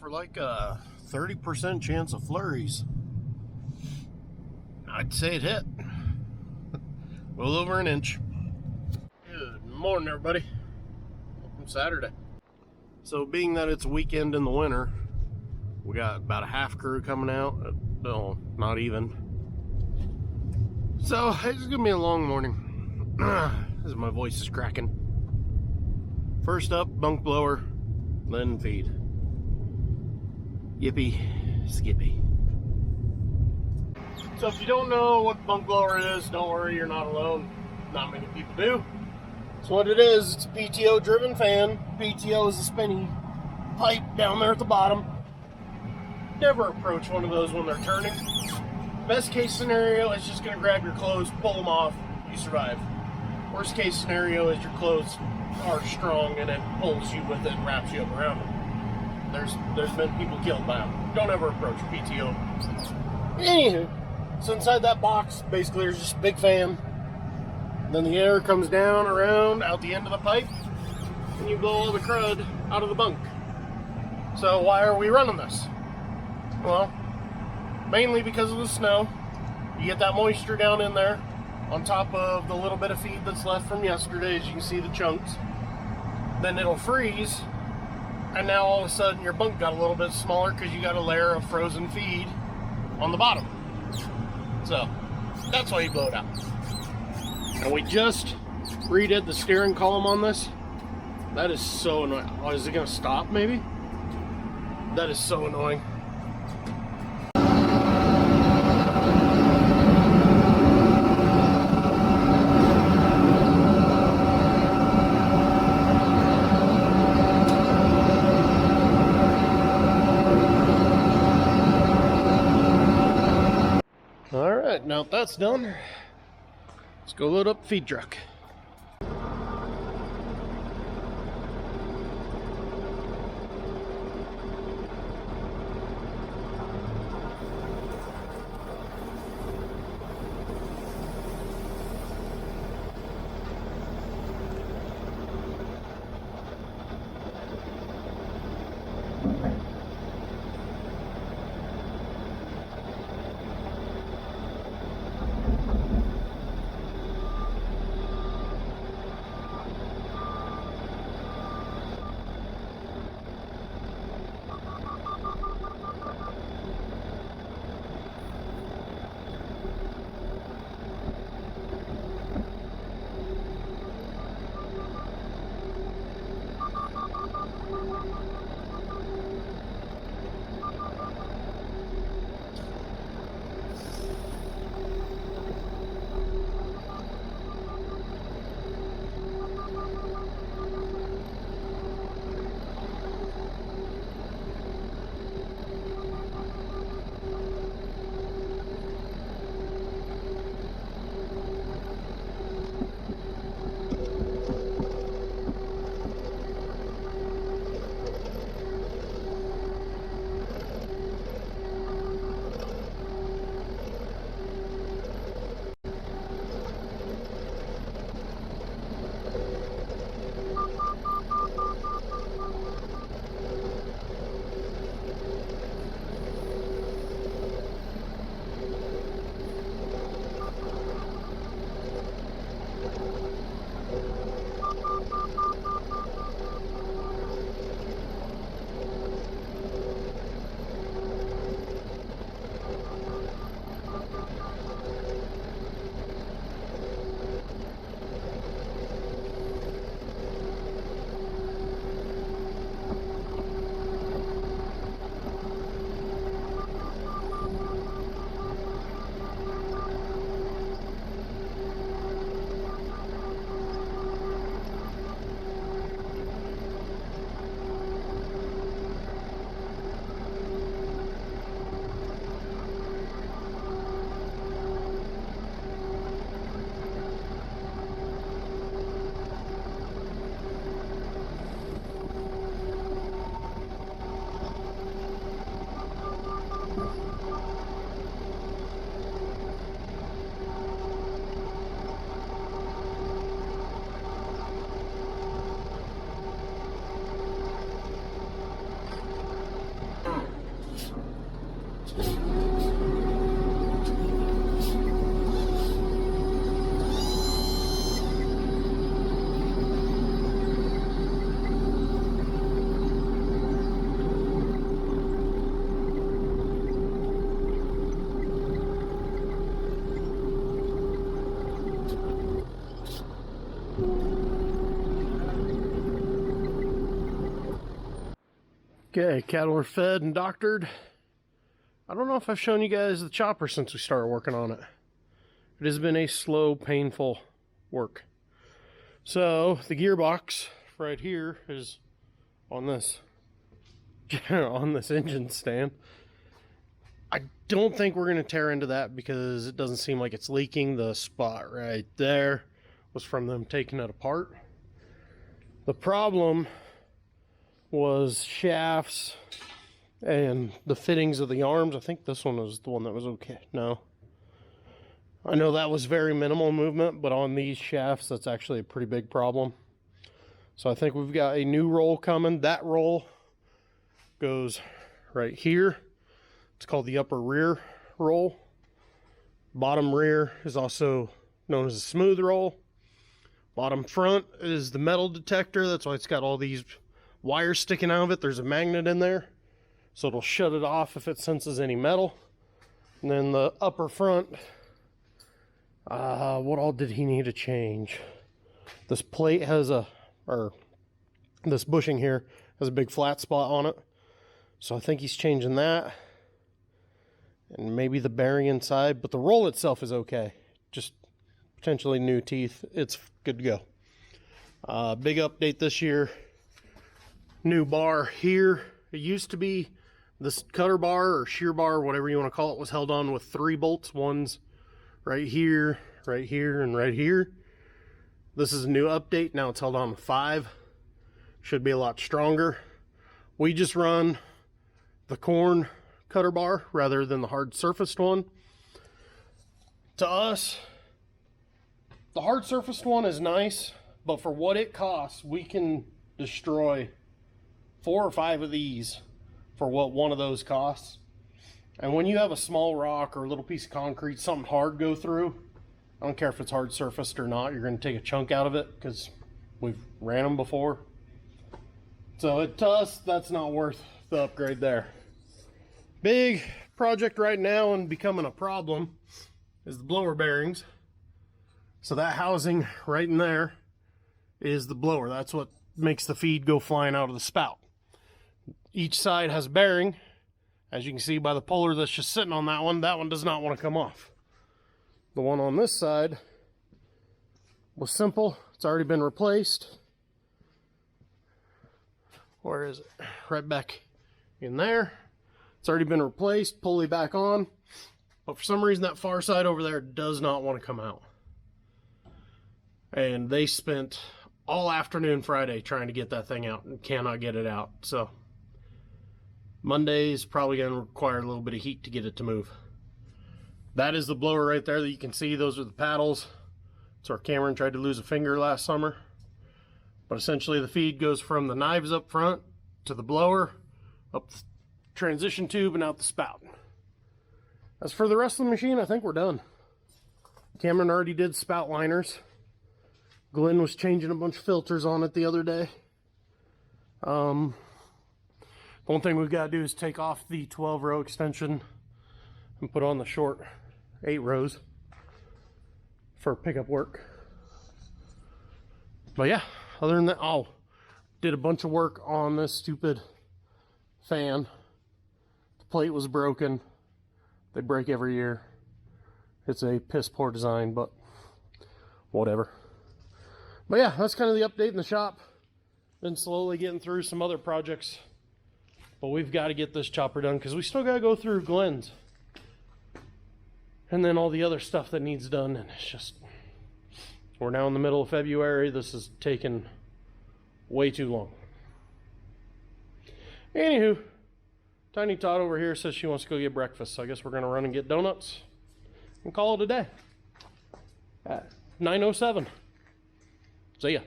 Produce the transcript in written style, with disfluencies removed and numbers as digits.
for like a 30% chance of flurries. I'd say it hit. A little over an inch. Good morning, everybody. Welcome Saturday. So being that it's a weekend in the winter, we got about a half crew coming out. No, not even. So it's gonna be a long morning. As my voice is cracking. First up, bunk blower, then feed. Yippee, skippy. So if you don't know what bunk blower is, don't worry, you're not alone. Not many people do. So what it is, it's a PTO driven fan. PTO is a spinny pipe down there at the bottom. Never approach one of those when they're turning. Best case scenario is just gonna grab your clothes, pull them off, you survive. Worst case scenario is your clothes are strong and it pulls you with it and wraps you up around them. There's been people killed by them. Don't ever approach a PTO. Anywho, so inside that box, basically there's just a big fan. Then the air comes down around out the end of the pipe, and you blow all the crud out of the bunk. So why are we running this? Well, mainly because of the snow. You get that moisture down in there, on top of the little bit of feed that's left from yesterday, as you can see the chunks. Then it'll freeze, and now all of a sudden your bunk got a little bit smaller because you got a layer of frozen feed on the bottom. So that's why you blow it out. And we just redid the steering column on this. That is so annoying. Oh, is it gonna stop maybe? That is so annoying. Alright, now that that's done, let's go load up the feed truck. Okay, cattle are fed and doctored. I don't know if I've shown you guys the chopper since we started working on it. It has been a slow, painful work. So the gearbox right here is on this on this engine stand. I don't think we're going to tear into that because it doesn't seem like it's leaking. The spot right there was from them taking it apart. The problem was shafts and the fittings of the arms. I think this one was the one that was okay. No. I know that was very minimal movement, but on these shafts, that's actually a pretty big problem. So I think we've got a new roll coming. That roll goes right here. It's called the upper rear roll. Bottom rear is also known as a smooth roll. Bottom front is the metal detector. That's why it's got all these wires sticking out of it. There's a magnet in there, so it'll shut it off if it senses any metal. And then the upper front, what all did he need to change? This plate has this bushing here has a big flat spot on it. So I think he's changing that. And maybe the bearing inside, but the roll itself is okay. Just potentially new teeth. It's good to go. Big update this year. New bar here. It used to be this cutter bar or shear bar, whatever you want to call it, was held on with 3 bolts. One's right here, and right here. This is a new update. Now it's held on with 5. Should be a lot stronger. We just run the corn cutter bar rather than the hard surfaced one. To us, the hard surfaced one is nice, but for what it costs, we can destroy 4 or 5 of these for what one of those costs. And when you have a small rock or a little piece of concrete, something hard go through, I don't care if it's hard surfaced or not, you're going to take a chunk out of it because we've ran them before. So to us, that's not worth the upgrade there. Big project right now and becoming a problem is the blower bearings. So that housing right in there is the blower. That's what makes the feed go flying out of the spout. Each side has a bearing. As you can see by the puller that's just sitting on that one does not want to come off. The one on this side was simple. It's already been replaced. Where is it? Right back in there. It's already been replaced, pulley back on. But for some reason that far side over there does not want to come out. And they spent all afternoon Friday trying to get that thing out and cannot get it out. So Monday is probably going to require a little bit of heat to get it to move. That is the blower right there that you can see. Those are the paddles. That's where Cameron tried to lose a finger last summer. But essentially the feed goes from the knives up front to the blower, up the transition tube, and out the spout. As for the rest of the machine, I think we're done. Cameron already did spout liners. Glenn was changing a bunch of filters on it the other day. The one thing we've got to do is take off the 12-row extension and put on the short 8 rows for pickup work. But yeah, other than that, did a bunch of work on this stupid fan. The plate was broken. They break every year. It's a piss poor design, but whatever. But yeah, that's kind of the update in the shop. Been slowly getting through some other projects. But we've got to get this chopper done because we still got to go through Glenn's. And then all the other stuff that needs done. And it's just, we're now in the middle of February. This is taking way too long. Anywho, Tiny Todd over here says she wants to go get breakfast. So I guess we're going to run and get donuts and call it a day at 9:07. See ya.